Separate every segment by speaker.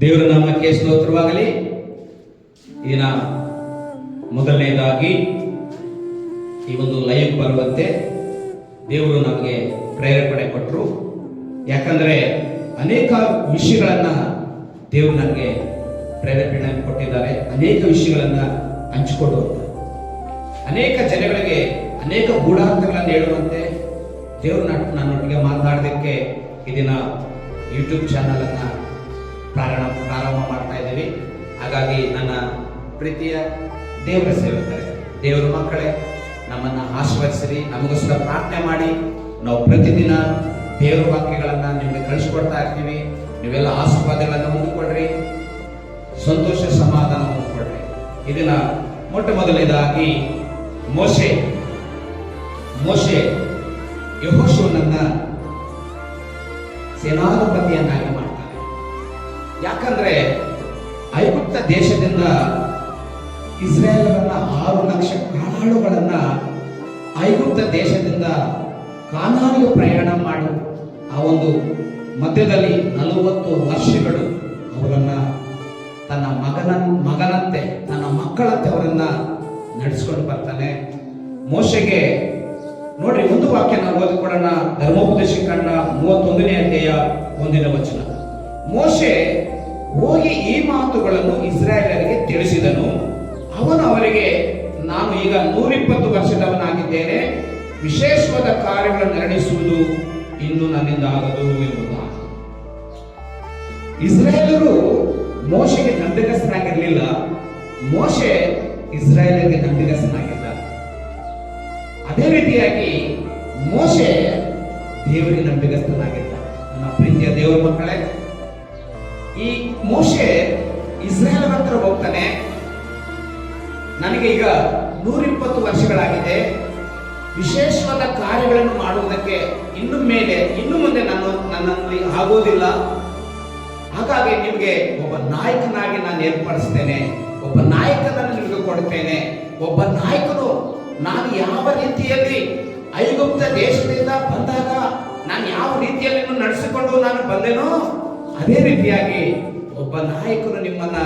Speaker 1: ದೇವರ ನಾಮಕ್ಕೆ ಸ್ತೋತ್ರವಾಗಲಿ. ದಿನ ಮೊದಲನೇದಾಗಿ ಈ ಒಂದು ಲೈವ್ ಬರುವಂತೆ ದೇವರು ನಮಗೆ ಪ್ರೇರೇಪಣೆ ಕೊಟ್ಟರು. ಯಾಕಂದರೆ ಅನೇಕ ವಿಷಯಗಳನ್ನು ದೇವರು ನನಗೆ ಪ್ರೇರೇಪಣೆ ಕೊಟ್ಟಿದ್ದಾರೆ. ಅನೇಕ ವಿಷಯಗಳನ್ನು ಹಂಚಿಕೊಂಡು ಅನೇಕ ಜನಗಳಿಗೆ ಅನೇಕ ಗೂಢಾರ್ಥಗಳನ್ನು ಹೇಳುವಂತೆ ದೇವರು ನನ್ನೊಟ್ಟಿಗೆ ಮಾತನಾಡೋದಕ್ಕೆ ಈ ದಿನ ಯೂಟ್ಯೂಬ್ ಚಾನಲನ್ನು ಪ್ರಾರಂಭ ಮಾಡ್ತಾ ಇದ್ದೀವಿ. ಹಾಗಾಗಿ ನನ್ನ ಪ್ರೀತಿಯ ದೇವರ ಸೇವಕರೇ, ದೇವರ ಮಕ್ಕಳೇ, ನಮ್ಮನ್ನು ಆಶೀರ್ವದಿಸಿರಿ. ನಮಗೋಸ್ಕರ ಪ್ರಾರ್ಥನೆ ಮಾಡಿ. ನಾವು ಪ್ರತಿದಿನ ದೇವರ ವಾಕ್ಯಗಳನ್ನು ನಿಮಗೆ ಕಳಿಸ್ಕೊಡ್ತಾ ಇರ್ತೀವಿ. ನೀವೆಲ್ಲ ಆಶೀರ್ವಾದಗಳನ್ನು ಹೊಂದಿಕೊಳ್ಳ್ರಿ, ಸಂತೋಷ ಸಮಾಧಾನ ಹೊಂದಿಕೊಳ್ಳ್ರಿ. ಇದನ್ನ ಮೊಟ್ಟ ಮೊದಲನೇದಾಗಿ ಮೋಶೆ ಯೆಹೋಶುವನನ್ನ ಸೇನಾಧಿಪತಿಯನ್ನಾಗಿ ಮಾಡ್ತಾರೆ. ಯಾಕಂದ್ರೆ ಐಗುಪ್ತ ದೇಶದಿಂದ ಇಸ್ರಾಯೇಲರನ್ನ 6 ಲಕ್ಷ ಕಾನಾಳುಗಳನ್ನ ಐಗುಪ್ತ ದೇಶದಿಂದ ಕಾನಾನಿಗೆ ಪ್ರಯಾಣ ಮಾಡಿ ಆ ಒಂದು ಮಧ್ಯದಲ್ಲಿ 40 ವರ್ಷಗಳು ಅವರನ್ನ ತನ್ನ ಮಗನಂತೆ ತನ್ನ ಮಕ್ಕಳಂತೆ ಅವರನ್ನ ನಡೆಸ್ಕೊಂಡು ಬರ್ತಾನೆ. ಮೋಶೆಗೆ ನೋಡ್ರಿ, ಒಂದು ವಾಕ್ಯ ನಾವು ಓದಿಕೊಳ್ಳೋಣ. ಧರ್ಮೋಪದೇಶ ಕಾಂಡ 31ನೇ ಅಧ್ಯಾಯ 1ನೇ ವಚನ. ಮೋಶೆ ಹೋಗಿ ಈ ಮಾತುಗಳನ್ನು ಇಸ್ರಾಯೇಲರಿಗೆ ತಿಳಿಸಿದನು. ಅವನು ಅವರಿಗೆ, ನಾನು ಈಗ 120 ವರ್ಷದವನಾಗಿದ್ದೇನೆ, ವಿಶೇಷವಾದ ಕಾರ್ಯಗಳನ್ನು ನಡೆಸುವುದು ಇನ್ನು ನನ್ನಿಂದ ಆಗದು ಎಂಬುದಾಗಿ. ಇಸ್ರಾಯೇಲರು ಮೋಶೆಗೆ ನಂಬಿಗಸ್ತನಾಗಿರಲಿಲ್ಲ, ಮೋಶೆ ಇಸ್ರಾಯೇಲರಿಗೆ ನಂಬಿಗಸ್ತನಾಗಿದ್ದ. ಅದೇ ರೀತಿಯಾಗಿ ಮೋಶೆ ದೇವರಿಗೆ ನಂಬಿಗಸ್ತನಾಗಿದ್ದ. ನನ್ನ ಪ್ರೀತಿಯ ದೇವರ ಮಕ್ಕಳೇ, ಈ ಮೋಶೆ ಇಸ್ರಾಯೇಲ್ ಹತ್ರ ಹೋಗ್ತಾನೆ. ನನಗೆ ಈಗ 120 ವರ್ಷಗಳಾಗಿದೆ, ವಿಶೇಷವಾದ ಕಾರ್ಯಗಳನ್ನು ಮಾಡುವುದಕ್ಕೆ ಇನ್ನು ಮುಂದೆ ನನ್ನಲ್ಲಿ ಆಗೋದಿಲ್ಲ. ಹಾಗಾಗಿ ನಿಮಗೆ ಒಬ್ಬ ನಾಯಕನಾಗಿ ನಾನು ಏರ್ಪಡಿಸ್ತೇನೆ, ಒಬ್ಬ ನಾಯಕನನ್ನು ನಿಮಗೆ ಕೊಡ್ತೇನೆ. ಒಬ್ಬ ನಾಯಕನು ನಾನು ಯಾವ ರೀತಿಯಲ್ಲಿ ಐಗುಪ್ತ ದೇಶದಿಂದ ಬಂದಾಗ ನಾನು ಯಾವ ರೀತಿಯಲ್ಲಿ ನಡೆಸಿಕೊಂಡು ನಾನು ಬಂದೆನೋ ಅದೇ ರೀತಿಯಾಗಿ ಒಬ್ಬ ನಾಯಕನು ನಿಮ್ಮನ್ನ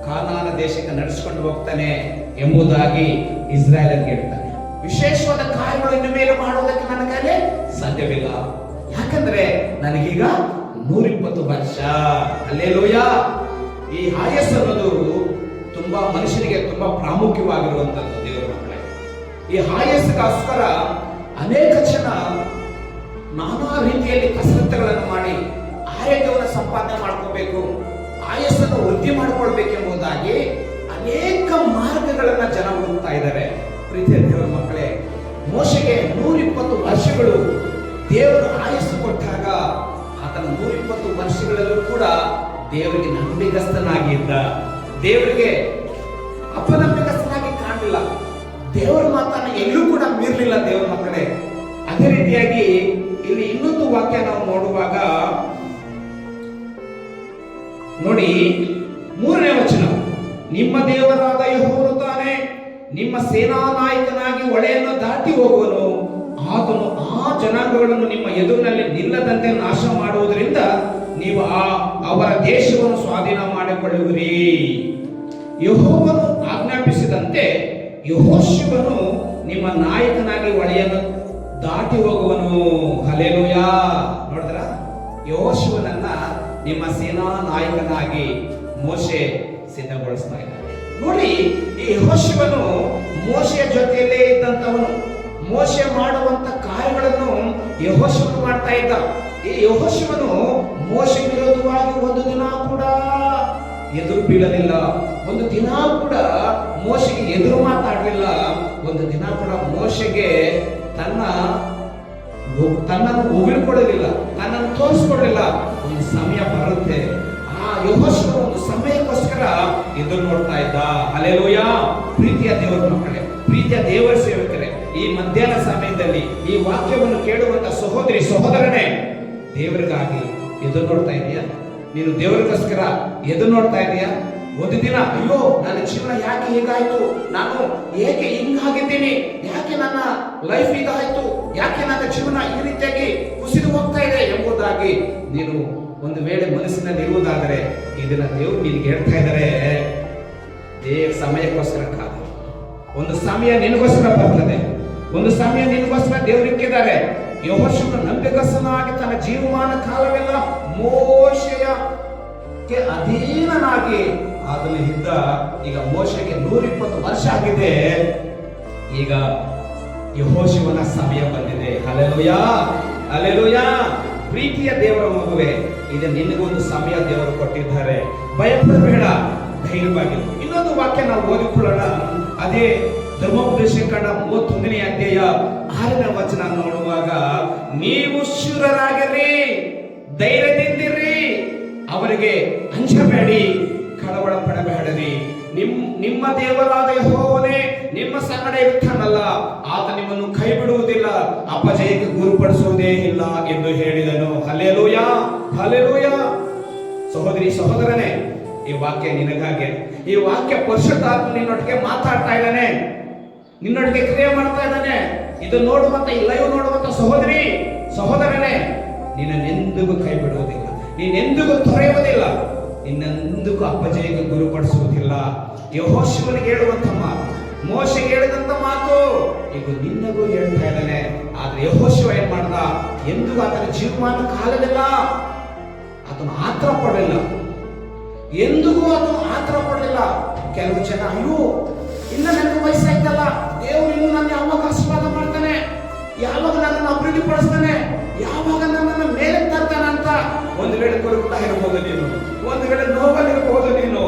Speaker 1: ಕಾನಾನ ದೇಶಕ್ಕೆ ನಡೆಸಿಕೊಂಡು ಹೋಗ್ತಾನೆ ಎಂಬುದಾಗಿ ಇಸ್ರಾಯೇಲರಿಗೆ ಹೇಳ್ತಾನೆ. ವಿಶೇಷವಾದ ಕಾರ್ಯಗಳು ಇನ್ನು ಮೇಲೆ ಮಾಡುವುದಕ್ಕೆ ನನ್ನ ಕೈಲಿ ಸಾಧ್ಯವಿಲ್ಲ, ಯಾಕಂದ್ರೆ ನನಗೀಗ 120 ವರ್ಷ. ಹಲ್ಲೆಲೂಯಾ. ಈ ಆಯಸ್ಸು ಅನ್ನೋದು ತುಂಬಾ ಮನುಷ್ಯನಿಗೆ ತುಂಬಾ ಪ್ರಾಮುಖ್ಯವಾಗಿರುವಂತದ್ದು. ದೇವರ ಮಕ್ಕಳೇ, ಈ ಆಯಸ್ಸಿಗೋಸ್ಕರ ಅನೇಕ ಜನ ನಾನಾ ರೀತಿಯಲ್ಲಿ ಕಸರತ್ತುಗಳನ್ನು ಮಾಡಿ ಆರೋಗ್ಯವನ್ನು ಸಂಪಾದನೆ ಮಾಡ್ಕೋಬೇಕು, ಆಯಸ್ಸನ್ನು ವೃದ್ಧಿ ಮಾಡಿಕೊಳ್ಬೇಕೆಂಬುದಾಗಿ ಅನೇಕ ಮಾರ್ಗಗಳನ್ನ ಜನ ಹುಡುಕ್ತಾ ಇದ್ದಾರೆ. ಪ್ರೀತಿಯ ದೇವರ ಮಕ್ಕಳೇ, ಮೋಶೆಗೆ 120 ವರ್ಷಗಳು ದೇವರು ಆಯಸ್ಸು ಕೊಟ್ಟಾಗ ಆತನ 120 ವರ್ಷಗಳಲ್ಲೂ ಕೂಡ ದೇವರಿಗೆ ನಂಬಿಗಸ್ತನಾಗಿದ್ದ. ದೇವರಿಗೆ ಅಪನಂಬಿಕಸ್ಥನಾಗಿ ಕಾಣಲಿಲ್ಲ, ದೇವರ ಮಾತನ್ನು ಎಲ್ಲೂ ಕೂಡ ಮೀರಲಿಲ್ಲ. ದೇವರ ಮಕ್ಕಳೇ, ಅದೇ ರೀತಿಯಾಗಿ ಇಲ್ಲಿ ಇನ್ನೊಂದು ವಾಕ್ಯ ನಾವು ನೋಡುವಾಗ ನೋಡಿ, 3ನೇ ವಚನ. ನಿಮ್ಮ ದೇವರಾದ ಯೆಹೋವನು ತಾನೇ ನಿಮ್ಮ ಸೇನಾ ನಾಯಕನಾಗಿ ಹೊಳೆಯನ್ನು ದಾಟಿ ಹೋಗುವನು. ಆತನು ಆ ಜನಾಂಗಗಳನ್ನು ನಿಮ್ಮ ಎದುರಿನಲ್ಲಿ ನಿಲ್ಲದಂತೆ ನಾಶ ಮಾಡುವುದರಿಂದ ನೀವು ಅವರ ದೇಶವನ್ನು ಸ್ವಾಧೀನ ಮಾಡಿಕೊಳ್ಳುವಿರಿ. ಯೆಹೋವನು ಆಜ್ಞಾಪಿಸಿದಂತೆ ಯೆಹೋಶುವನು ನಿಮ್ಮ ನಾಯಕನಾಗಿ ಹೊಳೆಯನ್ನು ದಾಟಿ ಹೋಗುವನು. ಹಲ್ಲೆಲೂಯಾ. ನೋಡಿದ್ರ, ಯೆಹೋಶುವನನ್ನ ನಿಮ್ಮ ಸೇನಾ ನಾಯಕನಾಗಿ ಮೋಶೆ ಸಿದ್ಧಗೊಳಿಸ್ತಾ ಇದ್ದಾನೆ. ನೋಡಿ, ಈ ಯೆಹೋಶುವನು ಮೋಶೆಯ ಜೊತೆಯಲ್ಲೇ ಇದ್ದಂತವನು. ಮೋಶೆ ಮಾಡುವಂತ ಕಾರ್ಯಗಳನ್ನು ಯೆಹೋಶುವನು ಮಾಡ್ತಾ ಇದ್ದ. ಈ ಯೆಹೋಶುವನು ಮೋಶೆ ವಿರೋಧವಾಗಿ ಒಂದು ದಿನ ಕೂಡ ಎದುರು ಬೀಳಲಿಲ್ಲ, ಒಂದು ದಿನ ಕೂಡ ಮೋಶೆಗೆ ಎದುರು ಮಾತಾಡಲಿಲ್ಲ, ಒಂದು ದಿನ ಕೂಡ ಮೋಶೆಗೆ ತನ್ನನ್ನು ಹೊಗಳಿಕೊಳ್ಳಲಿಲ್ಲ, ತನ್ನನ್ನು ತೋರಿಸಿಕೊಳ್ಳಲಿಲ್ಲ. ಒಂದು ಸಮಯ ಬರುತ್ತೆ, ಆ ಯೆಹೋಶುವ ಒಂದು ಸಮಯಕ್ಕೋಸ್ಕರ ಎದುರು ನೋಡ್ತಾ ಇದ್ದ. ಹಲ್ಲೆಲೂಯಾ. ಪ್ರೀತಿಯ ದೇವರ ಮಕ್ಕಳೇ, ಪ್ರೀತಿಯ ದೇವರ ಸೇವಕರೇ, ಈ ಮಧ್ಯಾಹ್ನ ಸಮಯದಲ್ಲಿ ಈ ವಾಕ್ಯವನ್ನು ಕೇಳುವಂತ ಸಹೋದರಿ ಸಹೋದರನೇ, ದೇವರಿಗಾಗಿ ಎದುರು ನೋಡ್ತಾ ಇದೆಯಾ? ನೀನು ದೇವರಿಗೋಸ್ಕರ ಎದುರು ನೋಡ್ತಾ ಇದೆಯಾ? ಒಂದು ದಿನ ಅಯ್ಯೋ ನನ್ನ ಜೀವನ ಯಾಕೆ ಹೀಗಾಯ್ತು, ನಾನು ಏಕೆ ಹಿಂಗಾಗಿದ್ದೀನಿ, ಯಾಕೆ ನನ್ನ ಲೈಫ್ ಹೀಗಾಯ್ತು, ಯಾಕೆ ನನ್ನ ಜೀವನ ಈ ರೀತಿಯಾಗಿ ಕುಸಿದು ಹೋಗ್ತಾ ಇದೆ ಎಂಬುದಾಗಿ ನೀನು ಒಂದು ವೇಳೆ ಮನಸ್ಸಿನಲ್ಲಿ ಇರುವುದಾದರೆ ಇದನ್ನ ದೇವರು ನಿನಗೆ ಹೇಳ್ತಾ ಇದ್ದಾರೆ, ಸಮಯಕ್ಕೋಸ್ಕರ ಕಾದು. ಒಂದು ಸಮಯ ನಿನಗೋಸ್ಕರ ಬರ್ತದೆ, ಒಂದು ಸಮಯ ನಿನಗೋಸ್ಕರ ದೇವರು ಇಕ್ಕಿದ್ದಾರೆ. ಯೆಹೋಶುವನು ನಂಬಿಗಸ್ತನಾಗಿ ತನ್ನ ಜೀವಮಾನ ಕಾಲವೆಲ್ಲ ಮೋಶೆಯಕ್ಕೆ ಅಧೀನನಾಗಿ ಅದನ್ನು ಇದ್ದ. ಈಗ ಮೋಶೆಗೆ 120 ವರ್ಷ ಆಗಿದೆ. ಈಗ ಯೆಹೋಶುವನ ಸಮಯ ಬಂದಿದೆ. Hallelujah, hallelujah. ಪ್ರೀತಿಯ ದೇವರ ಮಗುವೆ, ಇದು ನಿನಗೊಂದು ಸಮಯ ದೇವರು ಕೊಟ್ಟಿದ್ದಾರೆ. ಭಯಪಡಬೇಡ, ಧೈರ್ಯವಾಗಿರು. ಇನ್ನೊಂದು ವಾಕ್ಯ ನಾವು ಓದಿಕೊಳ್ಳೋಣ. ಅದೇ ಧರ್ಮೋಪದೇಶ ಕಂಡ 31ನೇ ಅಧ್ಯಾಯ 6ನೇ ವಚನ ನೋಡುವಾಗ, ನೀವು ಶೂರರಾಗಿರಿ, ಧೈರ್ಯದಿಂದಿರಿ, ಅವರಿಗೆ ಅಂಜಬೇಡಿ, ಕಳವಳ ಪಡಬೇಡಿರಿ. ನಿಮ್ಮ ದೇವರಾದ ಯೆಹೋವನೇ ನಿಮ್ಮ ಸಂಗಡ ಇರ್ತಾನಲ್ಲ, ಆತ ನಿಮ್ಮನ್ನು ಕೈ ಬಿಡುವುದಿಲ್ಲ, ಅಪಜಯಕ್ಕೆ ಗುರುಪಡಿಸುವುದೇ ಇಲ್ಲ ಎಂದು ಹೇಳಿದನು. Hallelujah, hallelujah. ಸಹೋದರಿ ಸಹೋದರನೇ, ಈ ವಾಕ್ಯ ನಿನಗಾಗೆ. ಈ ವಾಕ್ಯ ಪರಿಶುದ್ಧಾತ್ಮ ನಿನ್ನೊಟ್ಟಿಗೆ ಮಾತಾಡ್ತಾ ಇದ್ದಾನೆ, ನಿನ್ನೊಟ್ಟಿಗೆ ಕ್ರಿಯೆ ಮಾಡ್ತಾ ಇದ್ದಾನೆ. ಇದು ನೋಡುವಂತ, ಈ ಲೈವ್ ನೋಡುವಂತ ಸಹೋದರಿ ಸಹೋದರನೇ, ನಿನ್ನನ್ನೆಂದಿಗೂ ಕೈ ಬಿಡುವುದಿಲ್ಲ, ನೀನೆಂದಿಗೂ ತೊರೆಯುವುದಿಲ್ಲ, ನಿನ್ನೆಂದಿಗೂ ಅಪಜಯಕ್ಕೆ ಗುರುಪಡಿಸುವುದಿಲ್ಲ. ಯೆಹೋಶುವನಿಗೆ ಹೇಳುವಂತ ಮಾತು, ಮೋಶೆಗೆ ಹೇಳಿದಂತ ಮಾತು ಈಗ ನಿನ್ನಗೂ ಹೇಳ್ತಾ ಇದ್ದಾನೆ. ಆದ್ರೆ ಯೆಹೋಶುವ ಏನ್ ಮಾಡ್ದ? ಎಂದಿಗೂ ಆತನ ಜೀವಮಾನ ಕಾಲವೆಲ್ಲ ಆತನು ಆತರ ಪಡಲಿಲ್ಲ, ಎಂದಿಗೂ ಆತನು ಆತರ ಪಡಲಿಲ್ಲ. ಕೆಲವು ಜನ, ಅಯ್ಯೋ ಇನ್ನ ನನಗೆ ವಯಸ್ಸಾಯ್ತಲ್ಲ, ದೇವರು ಇನ್ನು ನನ್ನ ಯಾವಾಗ ಆಶೀರ್ವಾದ ಮಾಡ್ತಾನೆ, ಯಾವಾಗ ನನ್ನನ್ನು ಅಭಿವೃದ್ಧಿ ಪಡಿಸ್ತಾನೆ, ಯಾವಾಗ ನನ್ನನ್ನು ಮೇಲೆ ತರ್ತಾನೆ ಅಂತ ಒಂದು ವೇಳೆ ಕೊರಗುತ್ತಾ ಇರಬಹುದು ನೀನು, ಒಂದು ವೇಳೆ ನೋವಲ್ಲಿರಬಹುದು ನೀನು.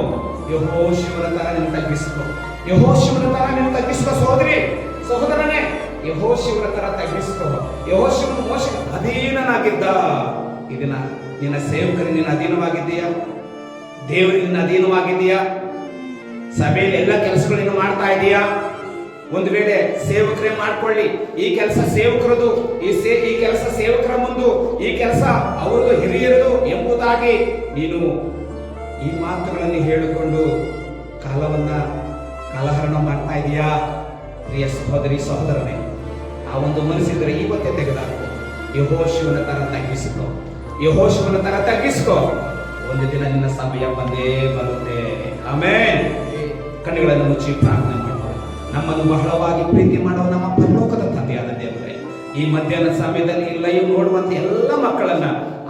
Speaker 1: ಯೆಹೋಶುವನ ತರ ನೀನು ತಗ್ಗಿಸ್ಕೋ, ಯೆಹೋಶುವನ ತರ ನೀನು ತಗ್ಗಿಸ್ಕೋ ಸಹೋದರಿ ಸಹೋದರನೇ, ಯೆಹೋಶುವನ ತರ ತಗ್ಗಿಸ್ಕೋ. ಯೆಹೋಶುವನು ಮೋಶೆಗೆ ಅಧೀನನಾಗಿದ್ದ. ಇದನ್ನ ನಿನ್ನ ಸೇವಕರಿಗೆ ನಿನ್ನ ಅಧೀನವಾಗಿದ್ದೀಯಾ? ದೇವರಿಗೆ ನಿನ್ನ ಅಧೀನವಾಗಿದ್ದೀಯಾ? ಸಭೆಯಲ್ಲಿ ಎಲ್ಲ ಕೆಲಸಗಳನ್ನು ಮಾಡ್ತಾ ಇದೀಯಾ? ಒಂದು ವೇಳೆ ಸೇವಕರೇ ಮಾಡ್ಕೊಳ್ಳಿ, ಈ ಕೆಲಸ ಸೇವಕರದು, ಈ ಕೆಲಸ ಸೇವಕರ ಮುಂದು, ಈ ಕೆಲಸ ಅವರದು, ಹಿರಿಯರದು ಎಂಬುದಾಗಿ ನೀನು ಈ ಮಾತುಗಳನ್ನು ಹೇಳಿಕೊಂಡು ಕಾಲಹರಣ ಮಾಡ್ತಾ ಇದೀಯಾ? ಪ್ರಿಯ ಸಹೋದರಿ ಸಹೋದರನೇ, ಆ ಒಂದು ಮನಸ್ಸಿದ್ರೆ ಇವತ್ತೇ ತೆಗೆದಾಕು. ಯೆಹೋಶುವನ ತರ ತಗ್ಗಿಸ್ಕೋ, ಯೆಹೋಶುವನ ತರ ತಗ್ಗಿಸ್ಕೋ. ಒಂದು ದಿನ ನಿನ್ನ ಸಮಯ ಬಂದೇ ಬರುತ್ತೆ. ಆಮೆನ್. ಕಣ್ಣುಗಳನ್ನು ಮುಚ್ಚಿ ಪ್ರಾರ್ಥನೆ ಮಾಡೋಣ. ನಮ್ಮನ್ನು ಬಹಳವಾಗಿ ಪ್ರೀತಿ ಮಾಡುವ ನಮ್ಮ ಪರಲೋಕದ ತಂದೆಯಾದ ದೇವರೇ, ಈ ಮಧ್ಯಾಹ್ನ ಸಮಯದಲ್ಲಿ ಈ ಲೈವ್ ನೋಡುವಂತ ಎಲ್ಲ ಮಕ್ಕಳನ್ನ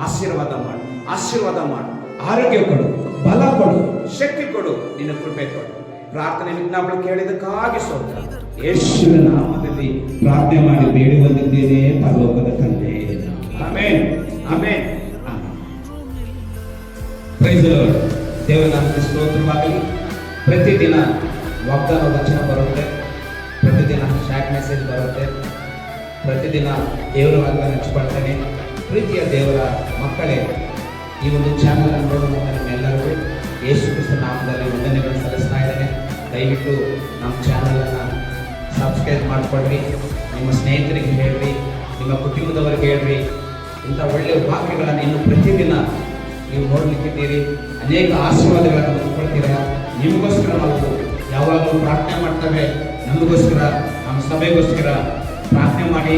Speaker 1: ಆಶೀರ್ವಾದ ಮಾಡು, ಆಶೀರ್ವಾದ ಮಾಡು. ಆರೋಗ್ಯ ಕೊಡು, ಬಲ ಕೊಡು, ಶಕ್ತಿ ಕೊಡು, ನಿನ್ನ ಕೃಪೆ ಕೊಡು. ಪ್ರಾರ್ಥನೆ ವಿಜ್ಞಾಪನೆ ಕೇಳಿದಕ್ಕಾಗಿ ಸ್ತೋತ್ರ. ಯೇಸುವಿನ ನಾಮದಲ್ಲಿ ಪ್ರಾರ್ಥನೆ ಮಾಡಿ ಬೇಡಿ ಬಂದಿದ್ದೇನೆ ಪರಲೋಕದ ತಂದೆ. Amen, amen, amen. Praise the lord. ದೇವರ ನಾಮಕ್ಕೆ ಸ್ತೋತ್ರವಾಗಲಿ. ಪ್ರತಿದಿನ ವಾಗ್ದಾನ ವಚನ ಬರುತ್ತೆ, ಪ್ರತಿದಿನ ಶಾರ್ಟ್ ಮೆಸೇಜ್ ಬರುತ್ತೆ, ಪ್ರತಿದಿನ ದೇವರ ವಾಗ್ದಾನ ಹಂಚಿಕೊಳ್ತೇನೆ. ಪ್ರೀತಿಯ ದೇವರ ಮಕ್ಕಳೇ, ಈ ಒಂದು ಚಾನಲ್ ಅನ್ನು ನೋಡುವಂತ ನಿಮ್ಮೆಲ್ಲರಿಗೂ ಯೇಸು ಕ್ರಿಸ್ತ ನಾಮದಲ್ಲಿ ವಂದನೆಗಳನ್ನು ಸಲ್ಲಿಸ್ತಾ ಇದ್ದೇನೆ. ದಯವಿಟ್ಟು ನಮ್ಮ ಚಾನಲನ್ನು ಸಬ್ಸ್ಕ್ರೈಬ್ ಮಾಡಿಕೊಳ್ಳ್ರಿ, ನಿಮ್ಮ ಸ್ನೇಹಿತರಿಗೆ ಹೇಳ್ರಿ, ನಿಮ್ಮ ಕುಟುಂಬದವರಿಗೆ ಹೇಳ್ರಿ. ಇಂಥ ಒಳ್ಳೆಯ ವಾಕ್ಯಗಳನ್ನು ಇನ್ನು ಪ್ರತಿದಿನ ನೀವು ನೋಡಲಿಕ್ಕಿದ್ದೀರಿ. ಅನೇಕ ಆಶೀರ್ವಾದಗಳನ್ನು ಹೊಂದ್ಕೊಳ್ತೀರಾ. ನಿಮಗೋಸ್ಕರ ನಾವು ಯಾವಾಗಲೂ ಪ್ರಾರ್ಥನೆ ಮಾಡ್ತೇವೆ. ನಮಗೋಸ್ಕರ, ನಮ್ಮ ಸಭೆಗೋಸ್ಕರ ಪ್ರಾರ್ಥನೆ ಮಾಡಿ.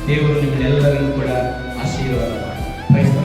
Speaker 1: ದೇವರು ನಿಮ್ಮನ್ನೆಲ್ಲರಿಗೂ ಕೂಡ ಆಶೀರ್ವಾದ ಮಾಡಿ.